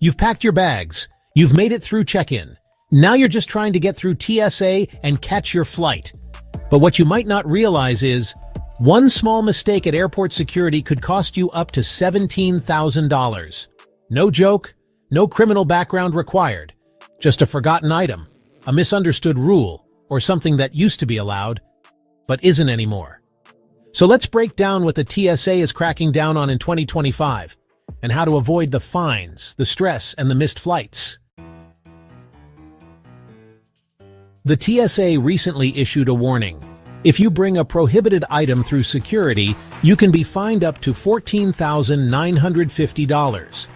You've packed your bags. You've made it through check-in. Now you're just trying to get through TSA and catch your flight. But what you might not realize is, one small mistake at airport security could cost you up to $17,000. No joke, no criminal background required. Just a forgotten item, a misunderstood rule, or something that used to be allowed, but isn't anymore. So let's break down what the TSA is cracking down on in 2025, and how to avoid the fines, the stress, and the missed flights. The TSA recently issued a warning. If you bring a prohibited item through security, you can be fined up to $14,950.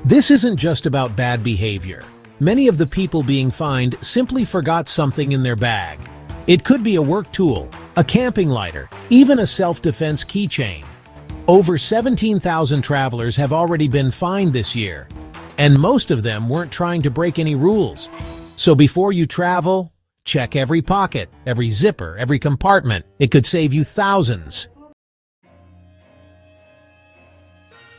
This isn't just about bad behavior. Many of the people being fined simply forgot something in their bag. It could be a work tool, a camping lighter, even a self-defense keychain. Over 17,000 travelers have already been fined this year, and most of them weren't trying to break any rules. So before you travel, check every pocket, every zipper, every compartment. It could save you thousands.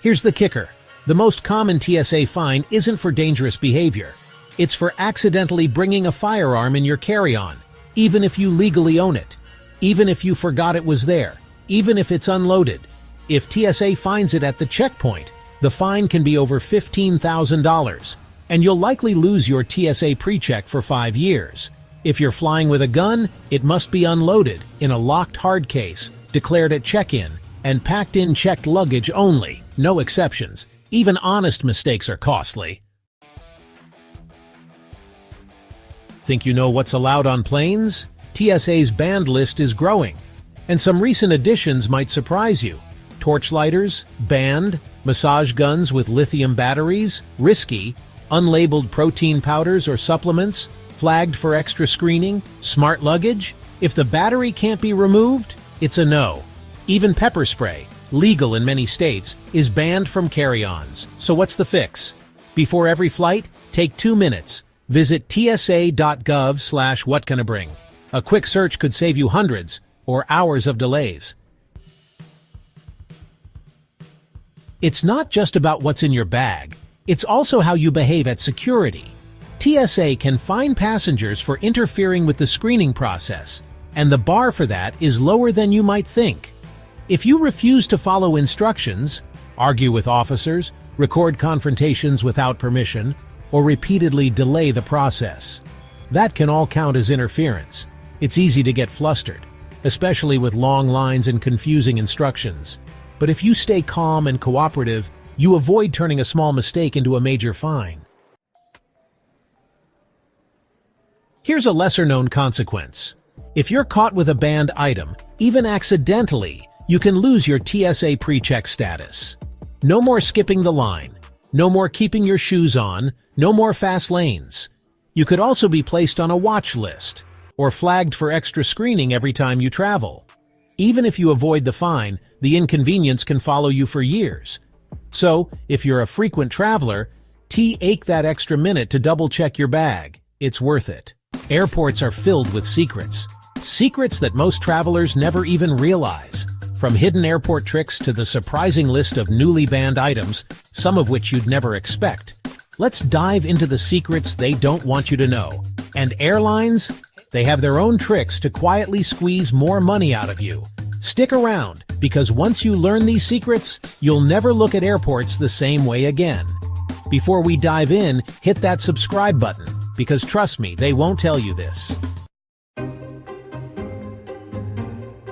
Here's the kicker. The most common TSA fine isn't for dangerous behavior. It's for accidentally bringing a firearm in your carry-on, even if you legally own it, even if you forgot it was there, even if it's unloaded. If TSA finds it at the checkpoint, the fine can be over $15,000, and you'll likely lose your TSA PreCheck for 5 years. If you're flying with a gun, it must be unloaded in a locked hard case, declared at check-in, and packed in checked luggage only, no exceptions. Even honest mistakes are costly. Think you know what's allowed on planes? TSA's banned list is growing, and some recent additions might surprise you. Torchlighters, banned, massage guns with lithium batteries, risky, unlabeled protein powders or supplements, flagged for extra screening, smart luggage. If the battery can't be removed, it's a no. Even pepper spray, legal in many states, is banned from carry-ons. So what's the fix? Before every flight, take 2 minutes. Visit tsa.gov/whatcanibring. A quick search could save you hundreds or hours of delays. It's not just about what's in your bag. It's also how you behave at security. TSA can fine passengers for interfering with the screening process, and the bar for that is lower than you might think. If you refuse to follow instructions, argue with officers, record confrontations without permission, or repeatedly delay the process, that can all count as interference. It's easy to get flustered, especially with long lines and confusing instructions. But if you stay calm and cooperative, you avoid turning a small mistake into a major fine. Here's a lesser-known consequence. If you're caught with a banned item, even accidentally, you can lose your TSA PreCheck status. No more skipping the line. No more keeping your shoes on. No more fast lanes. You could also be placed on a watch list or flagged for extra screening every time you travel. Even if you avoid the fine, the inconvenience can follow you for years. So, if you're a frequent traveler, take that extra minute to double-check your bag. It's worth it. Airports are filled with secrets. Secrets that most travelers never even realize. From hidden airport tricks to the surprising list of newly banned items, some of which you'd never expect. Let's dive into the secrets they don't want you to know. And airlines? They have their own tricks to quietly squeeze more money out of you. Stick around, because once you learn these secrets, you'll never look at airports the same way again. Before we dive in, hit that subscribe button, because trust me, they won't tell you this.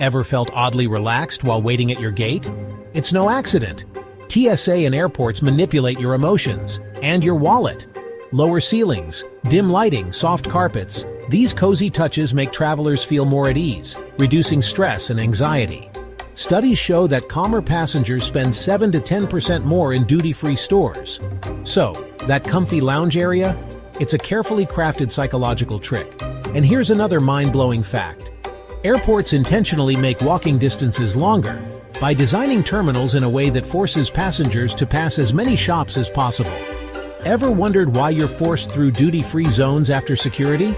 Ever felt oddly relaxed while waiting at your gate? It's no accident. TSA and airports manipulate your emotions and your wallet. Lower ceilings, dim lighting, soft carpets. These cozy touches make travelers feel more at ease, reducing stress and anxiety. Studies show that calmer passengers spend 7 to 10% more in duty-free stores. So, that comfy lounge area? It's a carefully crafted psychological trick. And here's another mind-blowing fact. Airports intentionally make walking distances longer by designing terminals in a way that forces passengers to pass as many shops as possible. Ever wondered why you're forced through duty-free zones after security?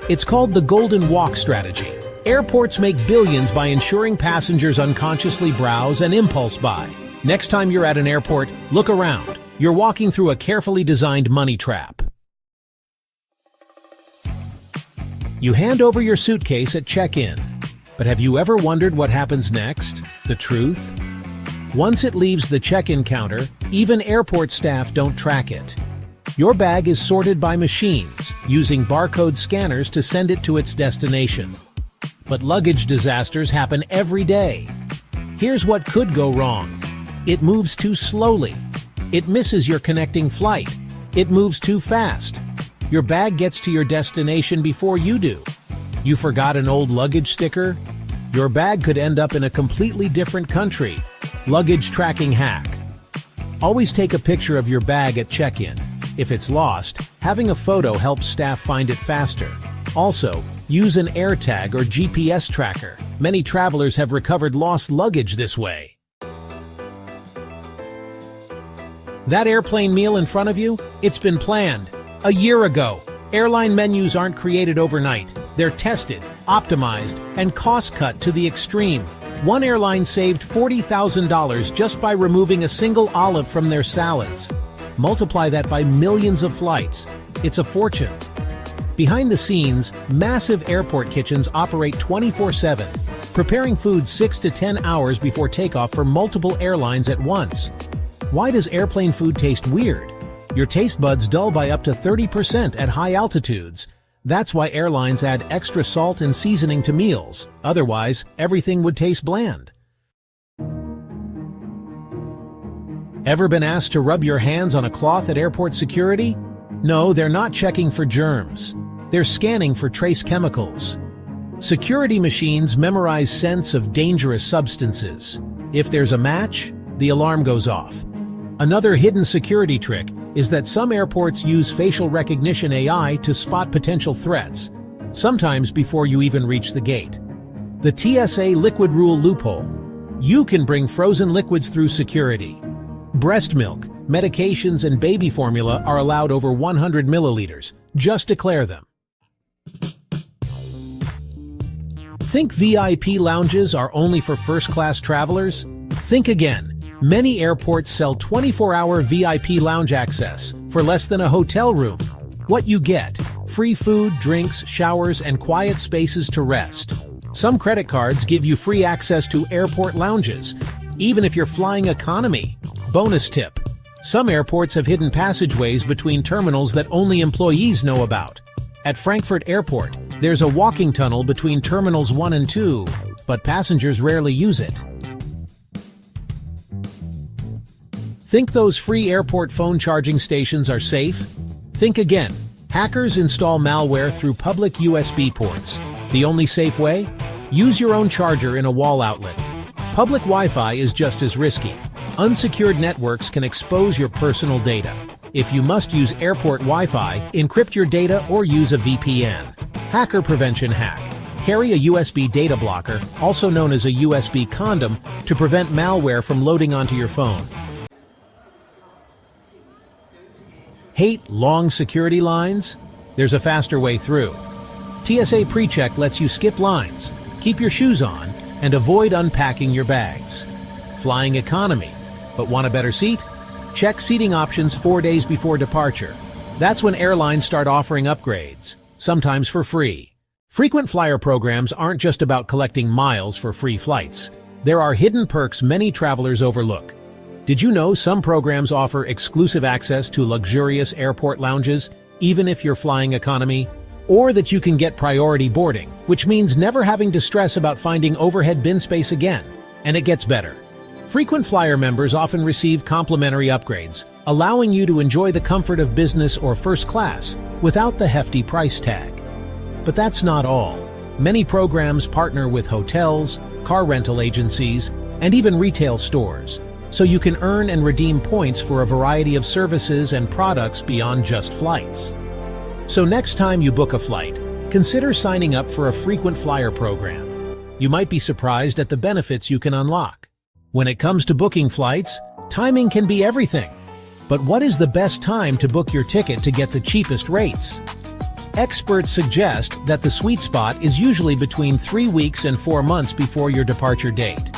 It's called the Golden Walk strategy. Airports make billions by ensuring passengers unconsciously browse and impulse buy. Next time you're at an airport, look around. You're walking through a carefully designed money trap. You hand over your suitcase at check-in. But have you ever wondered what happens next? The truth? Once it leaves the check-in counter, even airport staff don't track it. Your bag is sorted by machines, using barcode scanners to send it to its destination. But luggage disasters happen every day. Here's what could go wrong. It moves too slowly. It misses your connecting flight. It moves too fast. Your bag gets to your destination before you do. You forgot an old luggage sticker? Your bag could end up in a completely different country. Luggage tracking hack. Always take a picture of your bag at check-in. If it's lost, having a photo helps staff find it faster. Also, use an AirTag or GPS tracker. Many travelers have recovered lost luggage this way. That airplane meal in front of you? It's been planned a year ago. Airline menus aren't created overnight. They're tested, optimized, and cost-cut to the extreme. One airline saved $40,000 just by removing a single olive from their salads. Multiply that by millions of flights. It's a fortune. Behind the scenes, massive airport kitchens operate 24/7, preparing food 6 to 10 hours before takeoff for multiple airlines at once. Why does airplane food taste weird? Your taste buds dull by up to 30% at high altitudes. That's why airlines add extra salt and seasoning to meals. Otherwise, everything would taste bland. Ever been asked to rub your hands on a cloth at airport security? No, they're not checking for germs. They're scanning for trace chemicals. Security machines memorize scents of dangerous substances. If there's a match, the alarm goes off. Another hidden security trick is that some airports use facial recognition AI to spot potential threats, sometimes before you even reach the gate. The TSA liquid rule loophole. You can bring frozen liquids through security. Breast milk, medications, and baby formula are allowed over 100 milliliters. Just declare them. Think VIP lounges are only for first-class travelers? Think again. Many airports sell 24-hour VIP lounge access for less than a hotel room. What you get: free food, drinks, showers, and quiet spaces to rest. Some credit cards give you free access to airport lounges, even if you're flying economy. Bonus tip: some airports have hidden passageways between terminals that only employees know about. At Frankfurt Airport, there's a walking tunnel between Terminals 1 and 2, but passengers rarely use it. Think those free airport phone charging stations are safe? Think again. Hackers install malware through public USB ports. The only safe way? Use your own charger in a wall outlet. Public Wi-Fi is just as risky. Unsecured networks can expose your personal data. If you must use airport Wi-Fi, encrypt your data or use a VPN. Hacker prevention hack. Carry a USB data blocker, also known as a USB condom, to prevent malware from loading onto your phone. Hate long security lines? There's a faster way through. TSA PreCheck lets you skip lines, keep your shoes on, and avoid unpacking your bags. Flying economy, but want a better seat? Check seating options 4 days before departure. That's when airlines start offering upgrades, sometimes for free. Frequent flyer programs aren't just about collecting miles for free flights. There are hidden perks many travelers overlook. Did you know some programs offer exclusive access to luxurious airport lounges, even if you're flying economy? Or that you can get priority boarding, which means never having to stress about finding overhead bin space again. And it gets better. Frequent flyer members often receive complimentary upgrades, allowing you to enjoy the comfort of business or first class without the hefty price tag. But that's not all. Many programs partner with hotels, car rental agencies, and even retail stores, so you can earn and redeem points for a variety of services and products beyond just flights. So next time you book a flight, consider signing up for a frequent flyer program. You might be surprised at the benefits you can unlock. When it comes to booking flights, timing can be everything. But what is the best time to book your ticket to get the cheapest rates? Experts suggest that the sweet spot is usually between 3 weeks and 4 months before your departure date.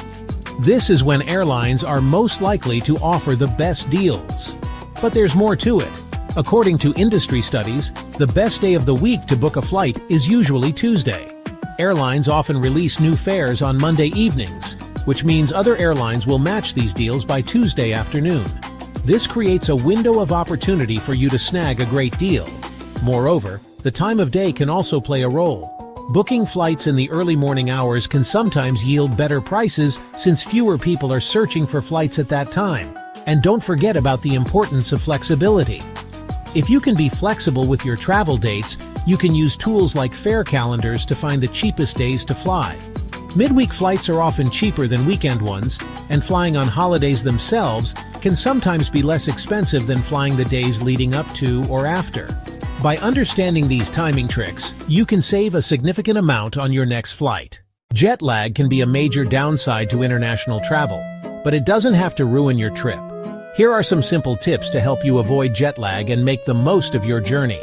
This is when airlines are most likely to offer the best deals. But there's more to it. According to industry studies, the best day of the week to book a flight is usually Tuesday. Airlines often release new fares on Monday evenings, which means other airlines will match these deals by Tuesday afternoon. This creates a window of opportunity for you to snag a great deal. Moreover, the time of day can also play a role. Booking flights in the early morning hours can sometimes yield better prices since fewer people are searching for flights at that time. And don't forget about the importance of flexibility. If you can be flexible with your travel dates, you can use tools like fare calendars to find the cheapest days to fly. Midweek flights are often cheaper than weekend ones, and flying on holidays themselves can sometimes be less expensive than flying the days leading up to or after. By understanding these timing tricks, you can save a significant amount on your next flight. Jet lag can be a major downside to international travel, but it doesn't have to ruin your trip. Here are some simple tips to help you avoid jet lag and make the most of your journey.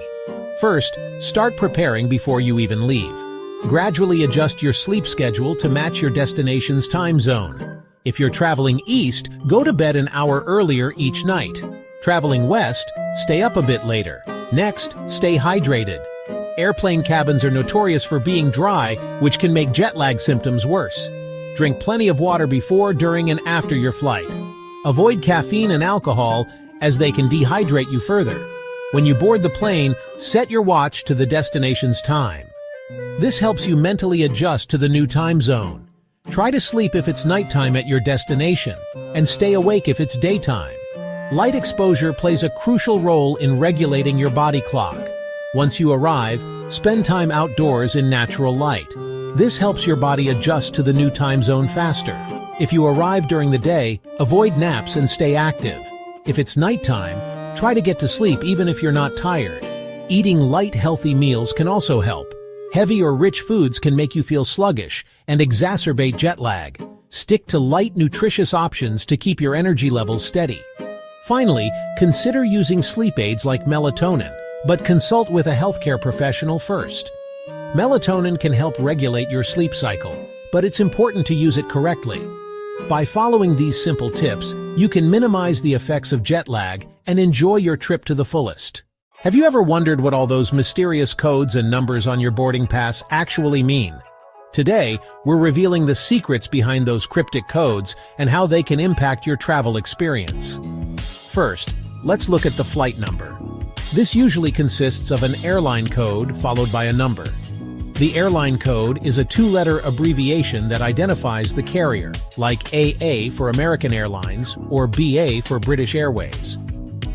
First, start preparing before you even leave. Gradually adjust your sleep schedule to match your destination's time zone. If you're traveling east, go to bed an hour earlier each night. Traveling west, stay up a bit later. Next, stay hydrated. Airplane cabins are notorious for being dry, which can make jet lag symptoms worse. Drink plenty of water before, during, and after your flight. Avoid caffeine and alcohol, as they can dehydrate you further. When you board the plane, set your watch to the destination's time. This helps you mentally adjust to the new time zone. Try to sleep if it's nighttime at your destination, and stay awake if it's daytime. Light exposure plays a crucial role in regulating your body clock. Once you arrive, spend time outdoors in natural light. This helps your body adjust to the new time zone faster. If you arrive during the day, avoid naps and stay active. If it's nighttime, try to get to sleep even if you're not tired. Eating light, healthy meals can also help. Heavy or rich foods can make you feel sluggish and exacerbate jet lag. Stick to light, nutritious options to keep your energy levels steady. Finally, consider using sleep aids like melatonin, but consult with a healthcare professional first. Melatonin can help regulate your sleep cycle, but it's important to use it correctly. By following these simple tips, you can minimize the effects of jet lag and enjoy your trip to the fullest. Have you ever wondered what all those mysterious codes and numbers on your boarding pass actually mean? Today, we're revealing the secrets behind those cryptic codes and how they can impact your travel experience. First, let's look at the flight number. This usually consists of an airline code followed by a number. The airline code is a two-letter abbreviation that identifies the carrier, like AA for American Airlines or BA for British Airways.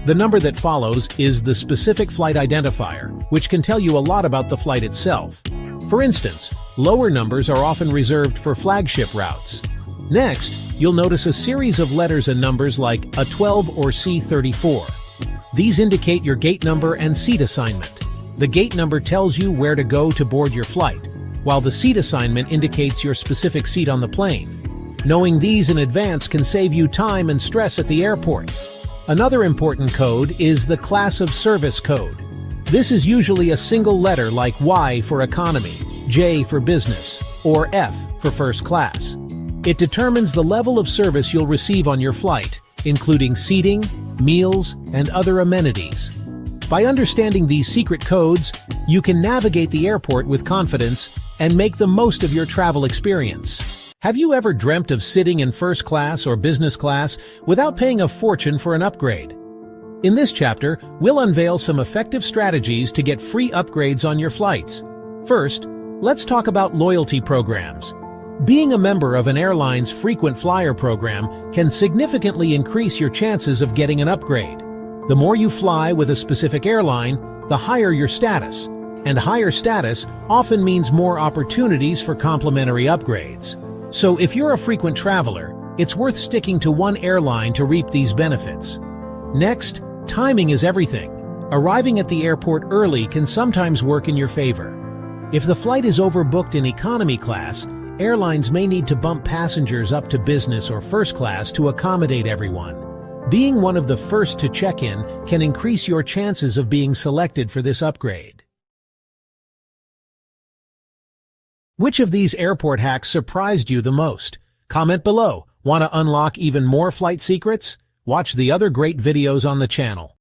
The number that follows is the specific flight identifier, which can tell you a lot about the flight itself. For instance, lower numbers are often reserved for flagship routes. Next, you'll notice a series of letters and numbers like a 12 or C34. These indicate your gate number and seat assignment. The gate number tells you where to go to board your flight, while the seat assignment indicates your specific seat on the plane. Knowing these in advance can save you time and stress at the airport. Another important code is the class of service code. This is usually a single letter like Y for economy, J for business, or F for first class. It determines the level of service you'll receive on your flight, including seating, meals, and other amenities. By understanding these secret codes, you can navigate the airport with confidence and make the most of your travel experience. Have you ever dreamt of sitting in first class or business class without paying a fortune for an upgrade? In this chapter, we'll unveil some effective strategies to get free upgrades on your flights. First, let's talk about loyalty programs. Being a member of an airline's frequent flyer program can significantly increase your chances of getting an upgrade. The more you fly with a specific airline, the higher your status, and higher status often means more opportunities for complimentary upgrades. So if you're a frequent traveler, it's worth sticking to one airline to reap these benefits. Next, timing is everything. Arriving at the airport early can sometimes work in your favor. If the flight is overbooked in economy class, airlines may need to bump passengers up to business or first class to accommodate everyone. Being one of the first to check in can increase your chances of being selected for this upgrade. Which of these airport hacks surprised you the most? Comment below. Want to unlock even more flight secrets? Watch the other great videos on the channel.